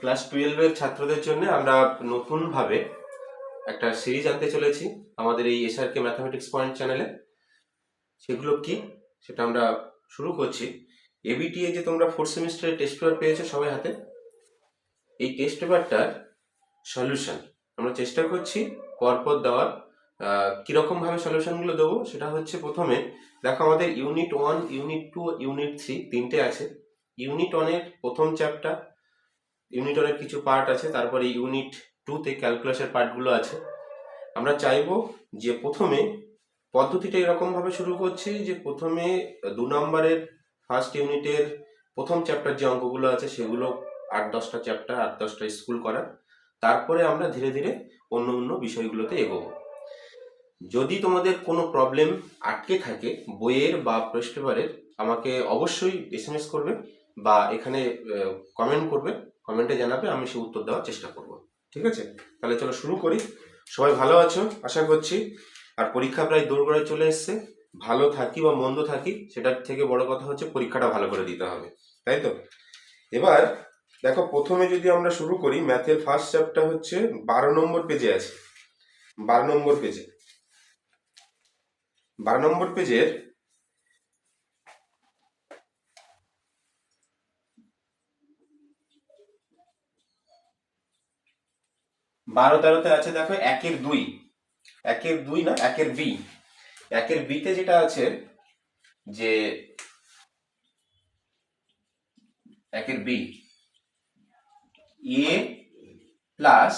Class 12 এর ছাত্রদের জন্য আমরা নতুনভাবে একটা সিরিজ আনতে চলেছি আমাদের এই এসআরকে ম্যাথামেটিক্স পয়েন্ট চ্যানেলে। সেগুলো কি সেটা আমরা শুরু করছি। এবিটিএ যে তোমরা 4th সেমিস্টারে টেস্ট পেপার পেয়েছো সবাই হাতে, এই টেস্ট পেপারটার সলিউশন আমরা চেষ্টা করছি পরপর দেওয়ার। কীরকমভাবে সলিউশনগুলো দেবো সেটা হচ্ছে, প্রথমে দেখো আমাদের ইউনিট 1, ইউনিট 2, ইউনিট 3 তিনটে আছে। ইউনিট 1-এর প্রথম চ্যাপ্টার, ইউনিট 1-এর কিছু পার্ট আছে, তারপরে ইউনিট 2-তে ক্যালকুলাসের পার্টগুলো আছে। আমরা চাইবো যে প্রথমে পদ্ধতিটা এরকমভাবে শুরু করছি যে প্রথমে 2 নম্বরের ফার্স্ট ইউনিটের প্রথম চ্যাপ্টার যে অঙ্কগুলো আছে সেগুলো 8-10টা চ্যাপ্টার, 8-10টা স্কুল করা, তারপরে আমরা ধীরে ধীরে অন্য অন্য বিষয়গুলোতে এগোবো। যদি তোমাদের কোনো প্রবলেম আটকে থাকে বইয়ের বা টেস্ট পেপারের, আমাকে অবশ্যই এসএমএস করবে বা এখানে কমেন্ট করবে, কমেন্টে জানাবে, আমি সে উত্তর দেওয়ার চেষ্টা করব। ঠিক আছে, তাহলে চলো শুরু করি। সবাই ভালো আছো আশা করছি, আর পরীক্ষা প্রায় দোরগোড়ায় চলে এসছে। ভালো থাকি বা মন্দ থাকি, সেটার থেকে বড় কথা হচ্ছে পরীক্ষাটা ভালো করে দিতে হবে, তাই তো? এবার দেখো, প্রথমে যদি আমরা শুরু করি, ম্যাথের ফার্স্ট চ্যাপ্টার হচ্ছে 12 নম্বর পেজে আছে। 12 নম্বর পেজে 12 নম্বর পেজের 12-13-তে আছে। দেখো 1-2, 1-2 না, 1-বি, 1-বিতে যেটা আছে যে 1-বি এ প্লাস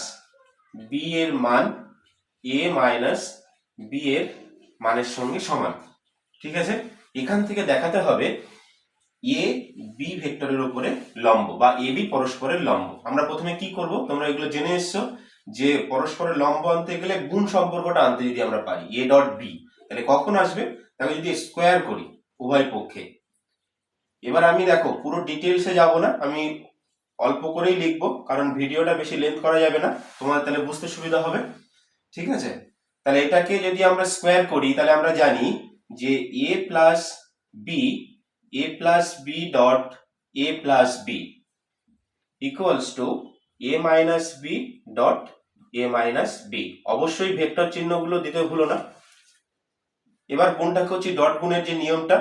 বি এর মান এ মাইনাস বি এর মানের সঙ্গে সমান। ঠিক আছে, এখান থেকে দেখাতে হবে এ বি ভেক্টরের উপরে লম্ব বা এ বি পরস্পরের লম্ব। আমরা প্রথমে কি করব, তোমরা এগুলো জেনে এসছো যে পরস্পরের লম্ব আনতে গেলে গুণ সম্পর্কটা আনতে যদি আমরা পারি এ ডট বি, তাহলে কখন আসবে? তাহলে যদি স্কোয়ার করি উভয় পক্ষে। এবার আমি দেখো পুরো ডিটেলসে যাব না, আমি অল্প করেই লিখবো, কারণ ভিডিওটা বেশি লেন্থ করা যাবে না, তোমাদের তাহলে বুঝতে সুবিধা হবে। ঠিক আছে, তাহলে এটাকে যদি আমরা স্কোয়ার করি তাহলে আমরা জানি যে A plus B dot A plus B equals to A minus B dot A minus B. অবশ্যই ভেক্টর চিহ্নগুলো দিতে ভুলো না। এবার গুণটা হচ্ছে ডট গুণের যে নিয়মটা,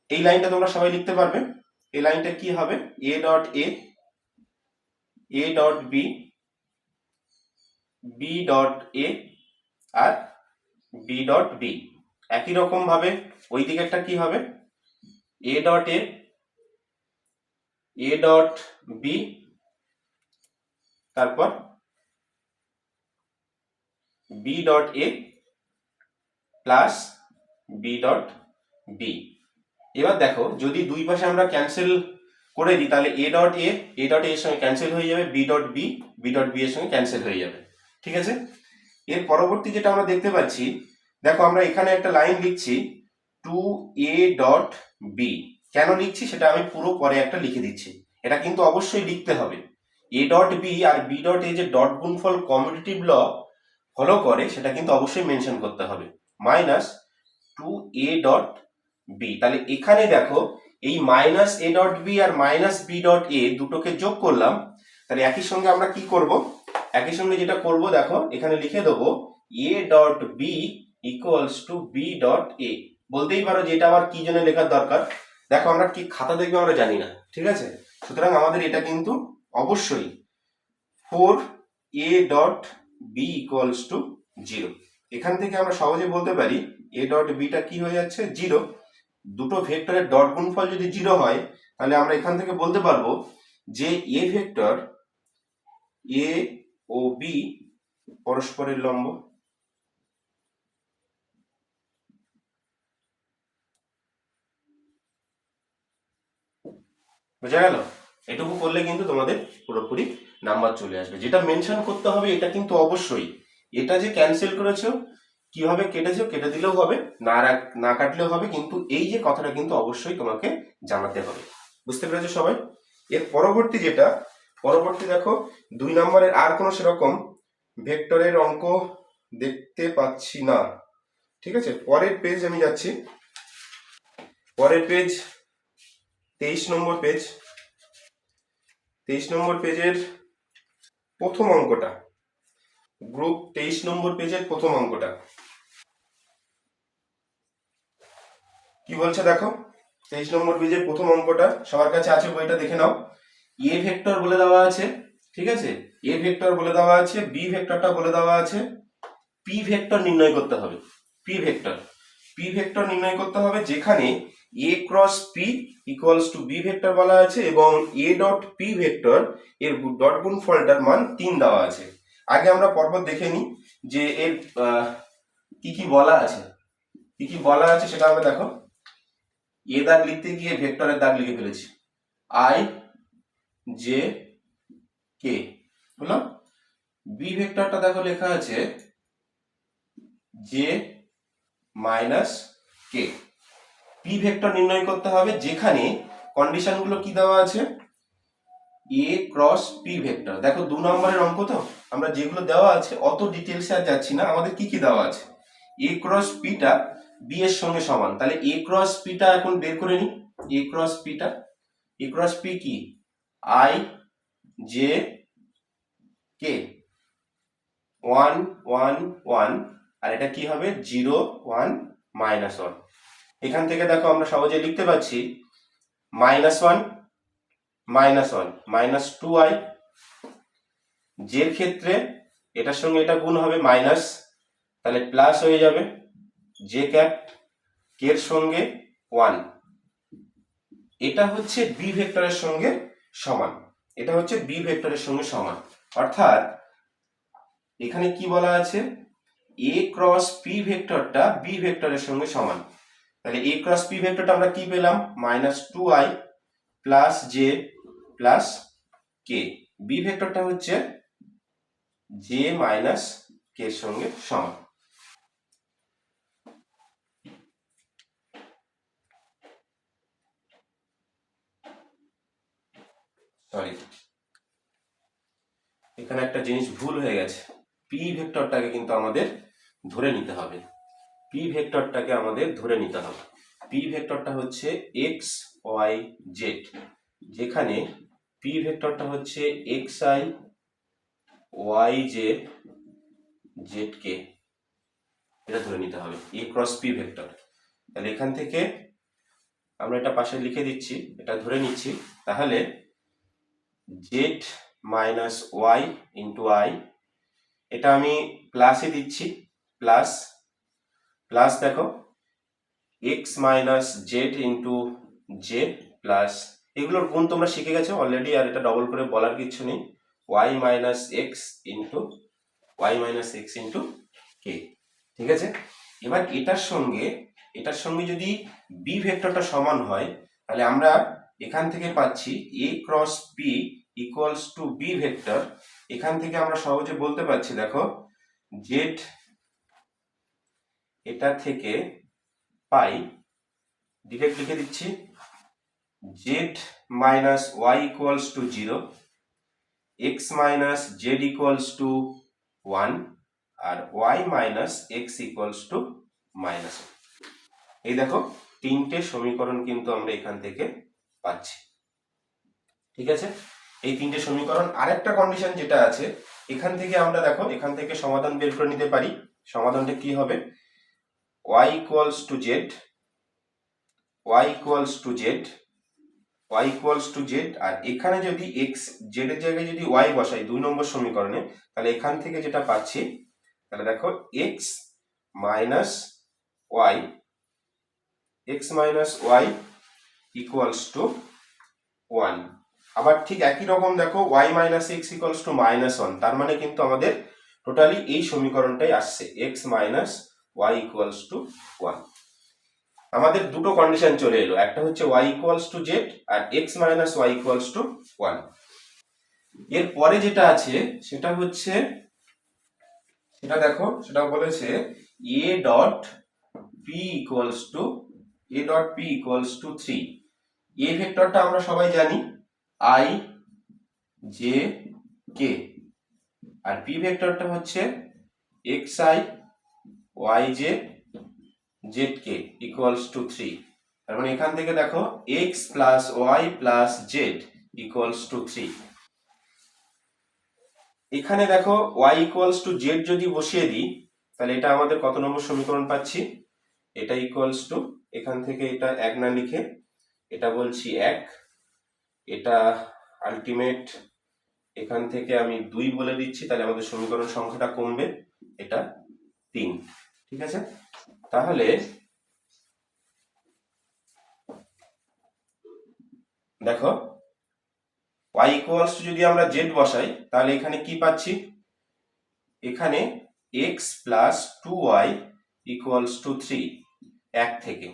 এই লাইনটা তোমরা সবাই লিখতে পারবে। এই লাইনটা কি হবে? A dot A dot B, B dot A আর বি ডট বি। একই রকম ভাবে ওই দিকেরটা কি হবে? A dot A dot B, তারপর B dot A plus B dot B. এবার দেখো যদি দুই পাশে আমরা ক্যান্সেল করে দিই তাহলে এ ডট এর সঙ্গে ক্যান্সেল হয়ে যাবে, বি ডট বি এর সঙ্গে ক্যান্সেল হয়ে যাবে। ঠিক আছে, এর পরবর্তী যেটা আমরা দেখতে পাচ্ছি, দেখো আমরা এখানে একটা লাইন লিখছি 2a ডট বি। কেন লিখছি সেটা আমি পুরো পরে একটা লিখে দিচ্ছি, এটা কিন্তু অবশ্যই লিখতে হবে। এ ডট বি আর বি ডট এ যে ডট গুণফল কমিউটেটিভ ল ফলো করে সেটা কিন্তু অবশ্যই মেনশন করতে হবে, মাইনাস 2a ডট বি। তাহলে এখানে দেখো এই মাইনাস এ ডট বি আর মাইনাস বি ডট এ দুটোকে যোগ করলাম, তাহলে একই সঙ্গে আমরা কি করব, একই সঙ্গে যেটা করব দেখো এখানে লিখে দেবো A dot B equals to B dot A. বলতেই পারো যে এটা আবার কি জন্য লেখার দরকার, দেখো আমরা কি খাতা দেখবে আমরা জানি না। ঠিক আছে, সুতরাং আমাদের এটা কিন্তু অবশ্যই 4a dot B equals to 0। এখান থেকে আমরা সহজে বলতে পারি এ ডট বিটা কি হয়ে যাচ্ছে 0। দুটো ভেক্টরের ডট গুণফল যদি 0 হয় তাহলে আমরা এখান থেকে বলতে পারবো যে এ ভেক্টর এ ও বি পরস্পরের লম্ব। বোঝা গেল? এটুকু করলে কিন্তু তোমাদের পুরোপুরি নাম্বার চলে আসবে। যেটা মেনশন করতে হবে এটা কিন্তু অবশ্যই, এটা যে ক্যান্সেল করেছো কিভাবে কেটেছো কেটে দিলেও হবে, না কাটলেও হবে, কিন্তু এই যে কথাটা কিন্তু অবশ্যই তোমাকে জানাতে হবে। বুঝতে পেরেছো সবাই? এর পরবর্তী যেটা, পরবর্তী দেখো 2 নম্বরের আর কোনো সেরকম ভেক্টরের অঙ্ক দেখতে পাচ্ছি না। ঠিক আছে, পরের পেজ আমি যাচ্ছি। পরের পেজ 23 নম্বর পেজ। 23 নম্বর পেজের প্রথম অঙ্কটা, গ্রুপ 23 নম্বর পেজের প্রথম অঙ্কটা কি বলছে দেখো। 23 নম্বর পেজের প্রথম অঙ্কটা সবার কাছে আছে, বইটা দেখে নাও। এ ভেক্টর বলে দেওয়া আছে, ঠিক আছে, এ ভেক্টর বলে দেওয়া আছে, বি ভেক্টরটা বলে দেওয়া আছে, পি ভেক্টর নির্ণয় করতে হবে। পি ভেক্টর নির্ণয় করতে হবে, যেখানে A cross P equals to B vector বলা আছে এবং এ ডট পি ভেক্টর এর ডট গুণফলটার মান 3 দেওয়া আছে। আগে আমরা পরপর দেখে নিই যে এর কি কি বলা আছে, কি কি বলা আছে সেটা আমরা দেখো। এ দাগ লিখতে গিয়ে ভেক্টরের দাগ লিখে ফেলেছি, আই জে কে হলো। বি ভেক্টরটা দেখো লেখা আছে জে মাইনাস কে। পি ভেক্টর নির্ণয় করতে হবে, যেখানে কন্ডিশনগুলো কি দেওয়া আছে, এ ক্রস পি ভেক্টর। দেখো 2 নম্বরের অঙ্ক তো, আমরা যেগুলো দেওয়া আছে অত ডিটেলসে আর যাচ্ছি না। আমাদের কি কি দেওয়া আছে, এ ক্রস পিটা বি এর সঙ্গে সমান, তাহলে এ ক্রস পিটা এখন বের করে নি। এ ক্রস পিটা, এ ক্রস পি কি, আই জে কে 1 1 1, আর এটা কি হবে 0 1 -1। এখান থেকে দেখো আমরা সহজে লিখতে পাচ্ছি -1 -1 -2i। জের ক্ষেত্রে এটার সঙ্গে এটা গুণ হবে মাইনাস, তাহলে প্লাস হয়ে যাবে জে ক্যাপ, কের সঙ্গে 1। এটা হচ্ছে বি ভেক্টরের সঙ্গে সমান, এটা হচ্ছে বি ভেক্টরের সঙ্গে সমান। অর্থাৎ এখানে কি বলা আছে, এ ক্রস পি ভেক্টরটা বি ভেক্টরের সঙ্গে সমান। তাহলে এ ক্রস পি ভেক্টরটা আমরা কি পেলাম, -2i প্লাস জে প্লাস কে। বি ভেক্টরটা হচ্ছে জে মাইনাস কে এর সঙ্গে সমান। সরি, এখানে একটা জিনিস ভুল হয়ে গেছে। পি ভেক্টরটাকে কিন্তু আমাদের ধরে নিতে হবে, পি ভেক্টরটাকে আমাদের ধরে নিতে হবে। পি ভেক্টরটা হচ্ছে এক্স ওয়াই জেড, যেখানে পি ভেক্টরটা হচ্ছে X I Y J Z K, এটা ধরে নিতে হবে এ ক্রস পি ভেক্টর। তাহলে এখান থেকে আমরা এটা পাশে লিখে দিচ্ছি, এটা ধরে নিচ্ছি। তাহলে z minus y into i, এটা আমি প্লাসে দিচ্ছি, প্লাস প্লাস দেখো x minus z into j plus, এগুলোর গুণ তোমরা শিখে গেছো অলরেডি, আর এটা ডবল করে বলার কিছু নেই। Y minus x into k, ঠিক আছে। এবার এটার সঙ্গে যদি বি ভেক্টরটা সমান হয়, তাহলে আমরা এখান থেকে পাচ্ছি A cross P equals to B vector. এখান থেকে আমরা সহজে বলতে পারছি, দেখো জেড, এটা থেকে পাই, ডিরেক্ট লিখে দিচ্ছি z minus y equals to 0, x minus z equals to 1, আর y minus x equals to -1। এই দেখো তিনটে সমীকরণ কিন্তু আমরা এখান থেকে পাচ্ছি, ঠিক আছে। এই তিনটে সমীকরণ, আরেকটা কন্ডিশন যেটা আছে এখান থেকে আমরা দেখো এখান থেকে সমাধান বের করে নিতে পারি। সমাধানটা কি হবে, y equals to Z, y equals to Z, y equals to Z, আর এখানে যদি x জেড এর জায়গায় যদি y বসাই 2 নম্বর সমীকরণে, তাহলে এখান থেকে যেটা পাচ্ছি, তাহলে দেখো x minus y equals to 1। আবার ঠিক একই রকম দেখো y minus x equals to -1, তার মানে কিন্তু আমাদের টোটালি এই সমীকরণটাই আসছে x minus y equals to 1। আমাদের দুটো কন্ডিশন চলে এলো, একটা হচ্ছে y ইকুয়ালস টু জেড আর x minus y equals to 1। এর পরে যেটা আছে সেটা হচ্ছে, সেটা দেখো, সেটা বলেছে a dot P equals to 3। A ভেক্টরটা আমরা সবাই জানি আই জে কে, আর পি ভেক্টরটা হচ্ছে X I Y J Z K equals to 3। তার মানে এখান থেকে দেখো X plus Y plus Z equals to 3। এখানে দেখো y ইকুয়ালস টু জেড যদি বসিয়ে দিই তাহলে এটা আমাদের কত নম্বর সমীকরণ পাচ্ছি, এটা ইকুয়ালস টু, এখান থেকে এটা এক না লিখে এটা বলছি এক, এটা আলটিমেট এখান থেকে আমি 2 বলে দিচ্ছি, তাহলে আমাদের সমীকরণ সংখ্যাটা কমবে, এটা 3। ঠিক আছে, তাহলে দেখো y ইকুয়ালস টু যদি আমরা z বসাই তাহলে এখানে কি পাচ্ছি, এখানে x plus 2y equals to 3, এক থেকে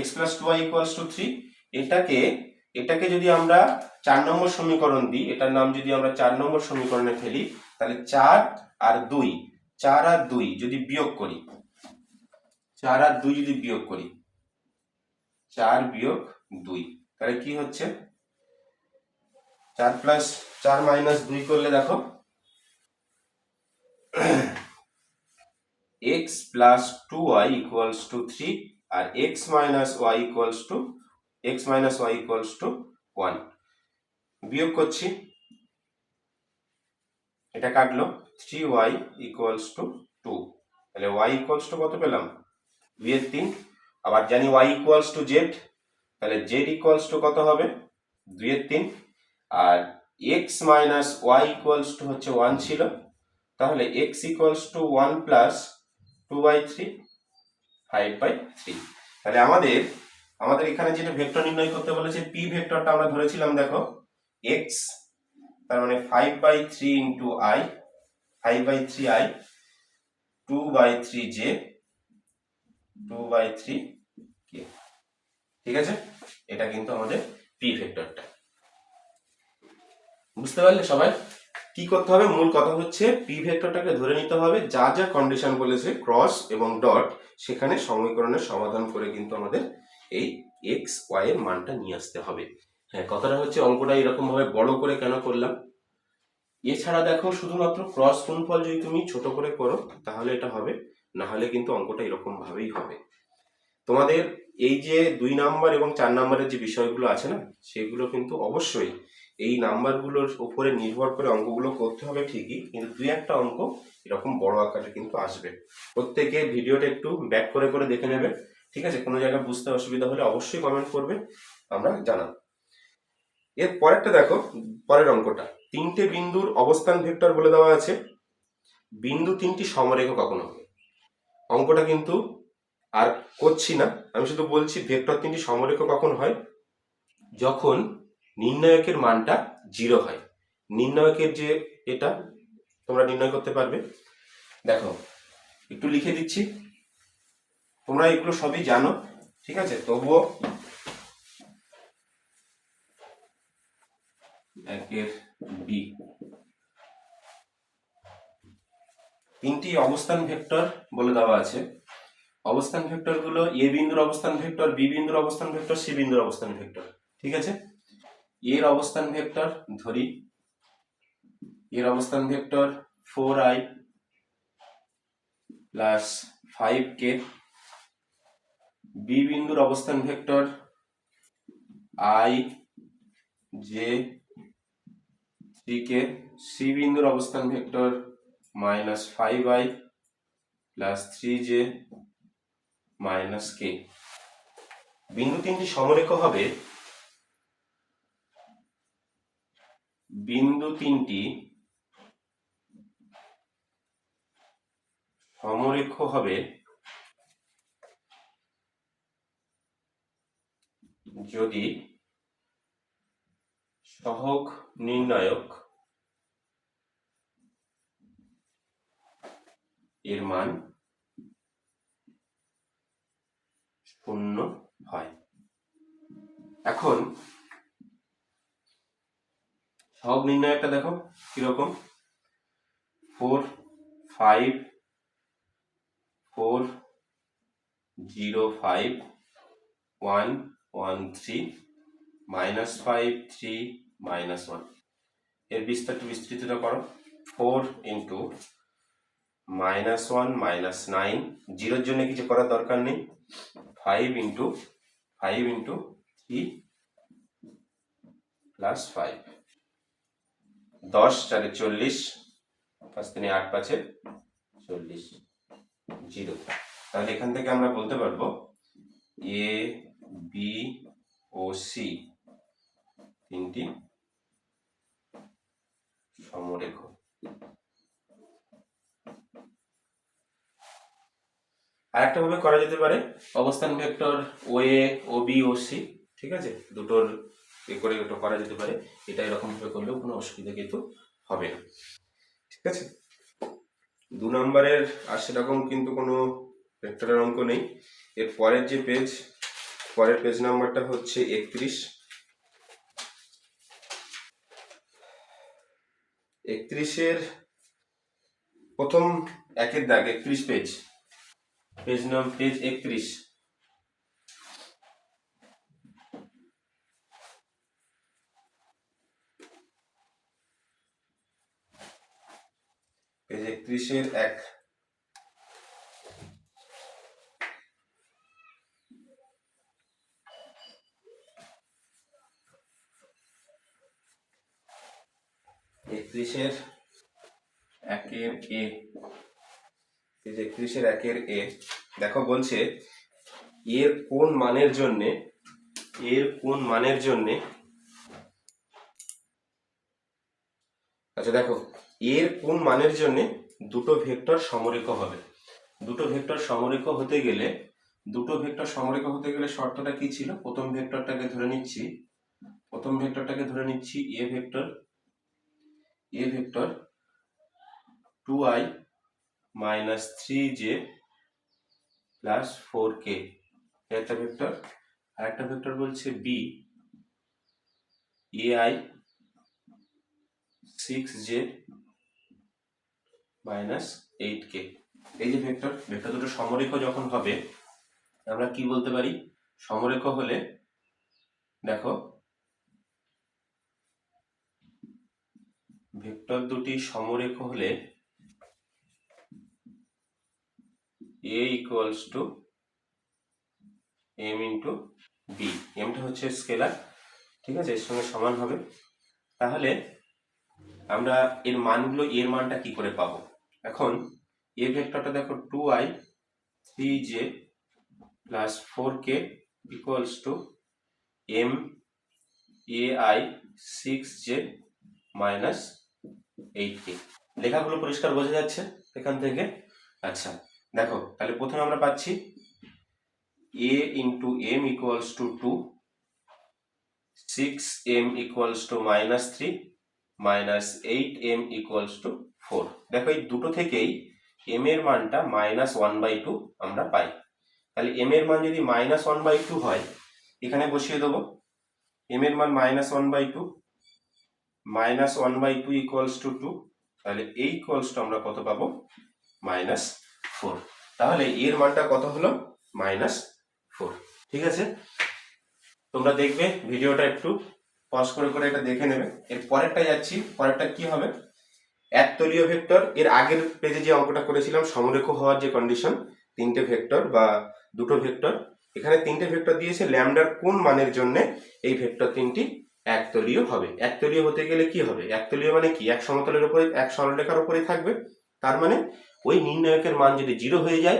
x plus 2y equals to 3, এটাকে যদি আমরা 4 নম্বর সমীকরণ দিই, এটার নাম যদি আমরা 4 নম্বর সমীকরণে ফেলি তাহলে 4 আর 2, 4 আর 2 যদি বিয়োগ করি, 4 আর 2 যদি বিয়োগ করি, 4 বিয়োগ 2 তাহলে কি হচ্ছে, 4 প্লাস 4 মাইনাস 2 করলে দেখো x plus 2y equals to 3 আর x minus y equals to 1 বিয়োগ করছি, এটা কাটলো 3y ইকুয়ালস টু 2, তাহলে y ইকুয়ালস টু কত পেলাম 2 এর 3, আবার জানি y ইকুয়ালস টু z, তাহলে z ইকুয়ালস টু কত হবে 2 এর 3, আর x minus y equals two হচ্ছে 1 ছিল, তাহলে x ইকুয়ালস টু 1 প্লাস 2/3, 5/3। তাহলে আমাদের এখানে যেটা ভেক্টর নির্ণয় করতে বলেছে p ভেক্টরটা আমরা ধরেছিলাম দেখো x, তার মানে 5/3 into i, 5/3i, 2/3j, 2/3k। ঠিক আছে, এটা কিন্তু আমাদের p ভেক্টরটা। বুঝতে পারলে সবাই? কি করতে হবে, মূল কথা হচ্ছে p ভেক্টরটাকে ধরে নিতে হবে, যা যা কন্ডিশন বলেছে ক্রস এবং ডট সেখানে সমীকরণের সমাধান করে কিন্তু আমাদের এই x y এর মানটা নিয়ে আসতে হবে। হ্যাঁ, কথাটা হচ্ছে অঙ্কটা এরকম ভাবে বড় করে কেন করলাম, এছাড়া দেখো শুধুমাত্র ক্রস গুণফল যদি তুমি ছোট করে করো তাহলে এটা হবে, না হলে কিন্তু অঙ্কটা এরকম ভাবেই হবে। তোমাদের এই যে 2 নাম্বার এবং 4 নাম্বারের যে বিষয়গুলো আছে না, সেগুলো কিন্তু অবশ্যই এই নাম্বারগুলোর উপরে নির্ভর করে অঙ্কগুলো করতে হবে ঠিকই, কিন্তু 2-1টা অঙ্ক এরকম বড় আকারে কিন্তু আসবে। প্রত্যেকে ভিডিওটা একটু ব্যাক করে করে দেখে নেবে, ঠিক আছে? কোনো জায়গায় বুঝতে অসুবিধা হলে অবশ্যই কমেন্ট করবে, আমরা জানাবো। এর পরেরটা দেখো, পরের অঙ্কটা 3টে বিন্দুর অবস্থান ভেক্টর বলে দেওয়া আছে, বিন্দু 3টি সমরেখ কখন হবে। অঙ্কটা কিন্তু আর করছি না, আমি শুধু বলছি ভেক্টর 3টি সমরেখ কখন হয়, যখন নির্ণায়কের মানটা 0 হয়। নির্ণায়কের যে এটা তোমরা নির্ণয় করতে পারবে, দেখো একটু লিখে দিচ্ছি, তোমরা এগুলো সবই জানো, ঠিক আছে? তবুও একের বি 3টি অবস্থান ভেক্টর বলে দেওয়া আছে। অবস্থান ভেক্টর গুলো এ বিন্দুর অবস্থান ভেক্টর, বি বিন্দুর অবস্থান ভেক্টর, সি বিন্দুর অবস্থান ভেক্টর। ঠিক আছে, এর অবস্থান ভেক্টর ধরি, এর অবস্থান vector 4i plus 5k, B বিন্দুর অবস্থান vector i j 3k, C বিন্দুর অবস্থান vector minus 5i plus 3j minus k। বিন্দু 3টি সমরেখ হবে, বিন্দু 3টি সমরেখ হবে যদি সহগ নির্ণায়ক এর মান 0 হয়। এখন সহগ নির্ণায়কটা দেখো কিরকম, 4 5 4 0 5 1 1 3 মাইনাস 5 3 মাইনাস 1। এর বিস্তৃত করো, 4 ইন্টু মাইনাস 1 মাইনাস 9, জিরোর জন্য কিছু করার দরকার নেই, 5 ইন্টু 3 প্লাস 5। 10 4 40, 5 3 8 5 40, 0। তাহলে এখান থেকে আমরা বলতে পারবো এ বি ও সি তিনটি সমরেখ। আরেকটা ভাবে করা যেতে পারে, অবস্থান ভেক্টর ও এ ও বি ও সি, ঠিক আছে, দুটোর করে এটা করা যেতে পারে। এটা এরকম ভাবে করলেও কোনো অসুবিধা কিন্তু হবে না, ঠিক আছে। 2 নম্বরের আর সেরকম কিন্তু কোনো ভেক্টরের অঙ্ক নেই। এর পরের যে পেজ, পরের পেজ নাম্বারটা হচ্ছে 31। 31-এর প্রথম একের দাগ, 31 পেজ, পেজ 31। পেজ 31-এর 1। একত্রিশের একের এ, পেজ 31-এর একের এ, দেখো বলছে এর কোন মানের জন্যে, এর কোন মানের জন্যে, আচ্ছা দেখো, এর কোন মানের জন্যে দুটো ভেক্টর সমরেখ হবে। দুটো ভেক্টর সমরেখ হতে গেলে, দুটো ভেক্টর সমরেখ হতে গেলে শর্তটা কি ছিল? প্রথম ভেক্টরটাকে ধরে নিচ্ছি, প্রথম ভেক্টরটাকে ধরে নিচ্ছি এ ভেক্টর, এ vector 2i minus 3j plus 4k, একটা ভেক্টর। আর একটা ভেক্টর বলছে B ai 6j minus 8k। এই যে ভেক্টর, ভেক্টর দুটো সমরেখ যখন হবে আমরা কি বলতে পারি? সমরেখ হলে দেখো, ভেক্টর দুটি সমরেখ হলে a equals to m into B, এমটা হচ্ছে স্কেলার, ঠিক আছে, এর সঙ্গে সমান হবে। তাহলে আমরা এর মানগুলো, এর মানটা কি করে পাবো? এখন এ ভেক্টরটা দেখো 2i 3j plus 4k equals to m ai 6j minus 8k। লেখাগুলো পরিষ্কার বোঝা যাচ্ছে এখান থেকে? আচ্ছা দেখো, তাহলে প্রথমে আমরা পাচ্ছি a into m equals to 2, 6m equals to minus 3, minus 8m equals to 4। দেখো এই দুটো থেকেই m এর মানটা -1/2 আমরা পাই। তাহলে m এর মান যদি -1/2 হয়, এখানে বসিয়ে দেবো m এর মান -1/2, -1/2 ইকুয়ালস টু 2, তাহলে এই ইকুয়ালস টু আমরা কত পাবো? -4। তাহলে এর মানটা কত হলো? -4, ঠিক আছে। তোমরা দেখবে ভিডিওটা একটু পজ করে করে এটা দেখে নেবে। এর পরেরটা যাচ্ছি, পরেরটা কি হবে? একতলীয় ভেক্টর, এর আগের পেজে যে অঙ্কটা করেছিলাম সমরেখ হওয়ার যে কন্ডিশন, তিনটে ভেক্টর বা দুটো ভেক্টর, এখানে তিনটে ভেক্টর দিয়েছে, ল্যামডার কোন মানের জন্য এই ভেক্টর তিনটি একতলীয় হবে। একতলীয় হতে গেলে কি হবে? একতলীয় মানে কি? এক সমতলের উপরে, এক সরলরেখার উপরে থাকবে। তার মানে ওই নির্ণায়কের মান যদি 0 হয়ে যায়,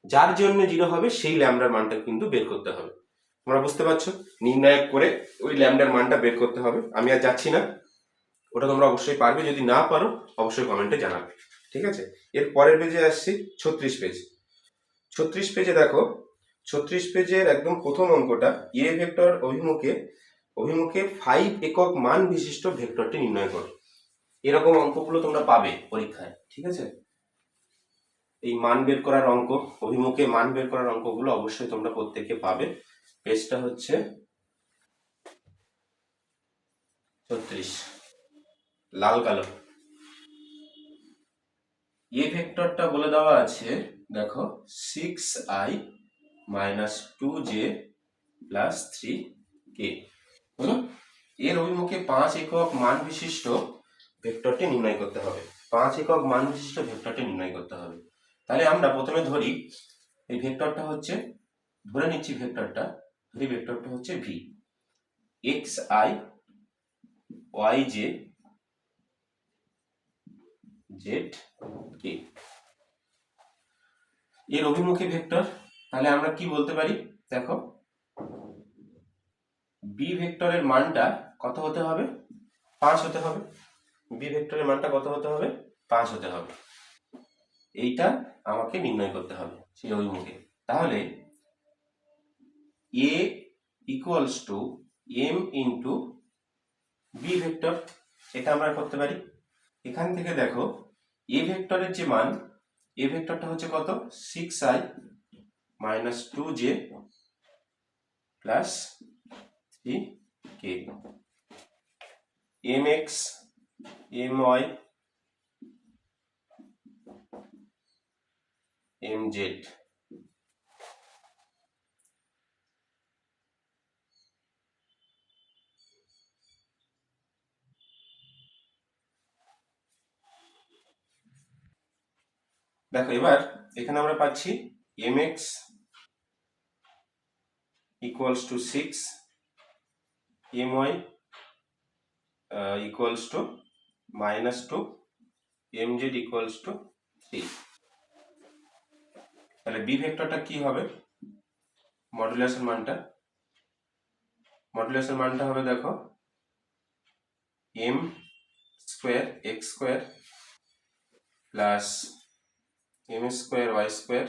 যার জন্য 0 হবে সেই ল্যামডার মানটা কিন্তু বের করতে হবে। তোমরা বুঝতে পারছো? নির্ণায়ক করে ওই ল্যামডার মানটা বের করতে হবে। আমি আর যাচ্ছি না, ওটা তোমরা অবশ্যই পারবে, যদি না পারো অবশ্যই কমেন্টে জানাবে, ঠিক আছে। এর পরের পেজে আসছি 36 পেজ। 36 পেজে দেখো, 36 পেজের একদম প্রথম অঙ্কটা, এ ভেক্টর অভিমুখে, অভিমুখে 5 একক মান বিশিষ্ট ভেক্টরটি নির্ণয় করো। এরকম অঙ্কগুলো তোমরা পাবে পরীক্ষায়, ঠিক আছে। এই মান বের করার অঙ্ক, অভিমুখে মান বের করার অঙ্কগুলো অবশ্যই তোমরা প্রত্যেকে পাবে। পেজটা হচ্ছে 36, লাল কালো। এ ভেক্টরটা বলে দেওয়া আছে, দেখো 6i minus 2j plus 3k হলো। এর অভিমুখে 5 একক মান বিশিষ্ট ভেক্টরটি নির্ণয় করতে হবে। 5 একক মান বিশিষ্ট ভেক্টরটি নির্ণয় করতে হবে। তাহলে আমরা প্রথমে ধরি এই ভেক্টরটা হচ্ছে, ধরে নিচ্ছি ভেক্টরটা, ধরি ভেক্টরটা হচ্ছে v, xi yj জেড কে। এর অভিমুখী ভেক্টর, তাহলে আমরা কি বলতে পারি, দেখো বি ভেক্টরের মানটা কত হতে হবে, 5 হতে হবে। বি ভেক্টরের মানটা কত হতে হবে, 5 হতে হবে। এইটা আমাকে নির্ণয় করতে হবে সেই অভিমুখে। তাহলে A equals to M into B vector, এটা আমরা করতে পারি। এখান থেকে দেখো এ ভেক্টরের যে মান, এ ভেক্টরটা হচ্ছে কত, 6i minus 2j plus 3k, mx my mz। দেখো এবার এখানে আমরা পাচ্ছি mx equals to 6, my equals to minus 2, mz equals to 3। তাহলে বি ভেক্টরটা কি হবে, মডুলাসের মানটা হবে দেখো m square x square plus m square y square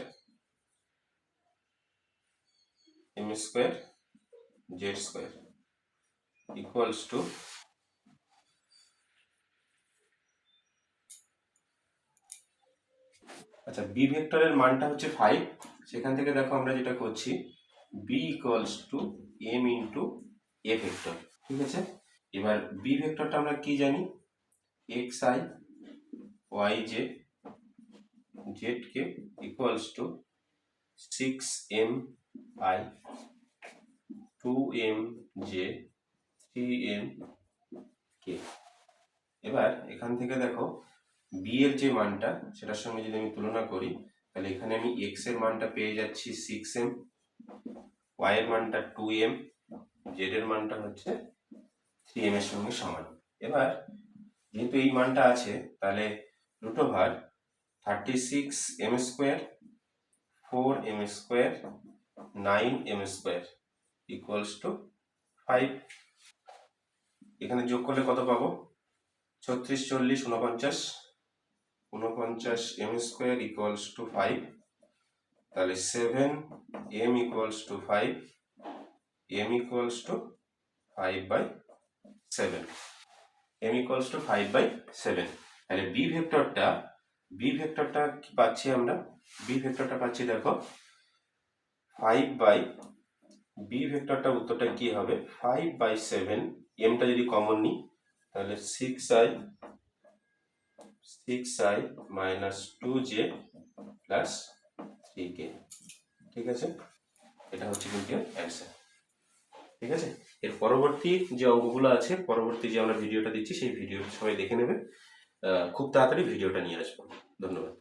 m square z square equals two, আচ্ছা বি ভেক্টরের মানটা হচ্ছে 5, সেখান থেকে দেখো আমরা যেটা করছি B equals to M into A vector, ঠিক আছে। এবার বি ভেক্টরটা আমরা কি জানি, x I Y J Z K equals to 6m i 2m j 3m k। এবার এখান থেকে দেখো বি এর যে মানটা সেটার সঙ্গে যদি আমি তুলনা করি, তাহলে এখানে আমি এক্স এর মানটা পেয়ে যাচ্ছি 6m, ওয়াই এর মানটা 2m, জেড এর মানটা হচ্ছে 3m এর সঙ্গে সমান। এবার যেহেতু এই মানটা আছে, তাহলে root over 36m square 4m square 9m square equals to 5। এখানে যোগ করলে কত পাবো, 36 40 49, 49m স্কোয়ার ইকুয়ালস টু 5। তাহলে 7m equals to 5, m equals to 5/7, m equals to 5/7। তাহলে বি ভেক্টরটা কি পাচ্ছি আমরা, বি ভেক্টরটা পাচ্ছি দেখো 5 বি ভেক্টরটা উত্তরটা কি হবে, 5/7, এমটা যদি কমন নিই তাহলে 6i minus 2j plus 3k, ঠিক আছে। এটা হচ্ছে কিন্তু অ্যান্সার, ঠিক আছে। এর পরবর্তী যে অঙ্কগুলো আছে, পরবর্তী যে আমরা ভিডিওটা দিচ্ছি সেই ভিডিওটা সবাই দেখে নেবে, খুব তাড়াতাড়ি ভিডিওটা নিয়ে আসবো। ধন্যবাদ।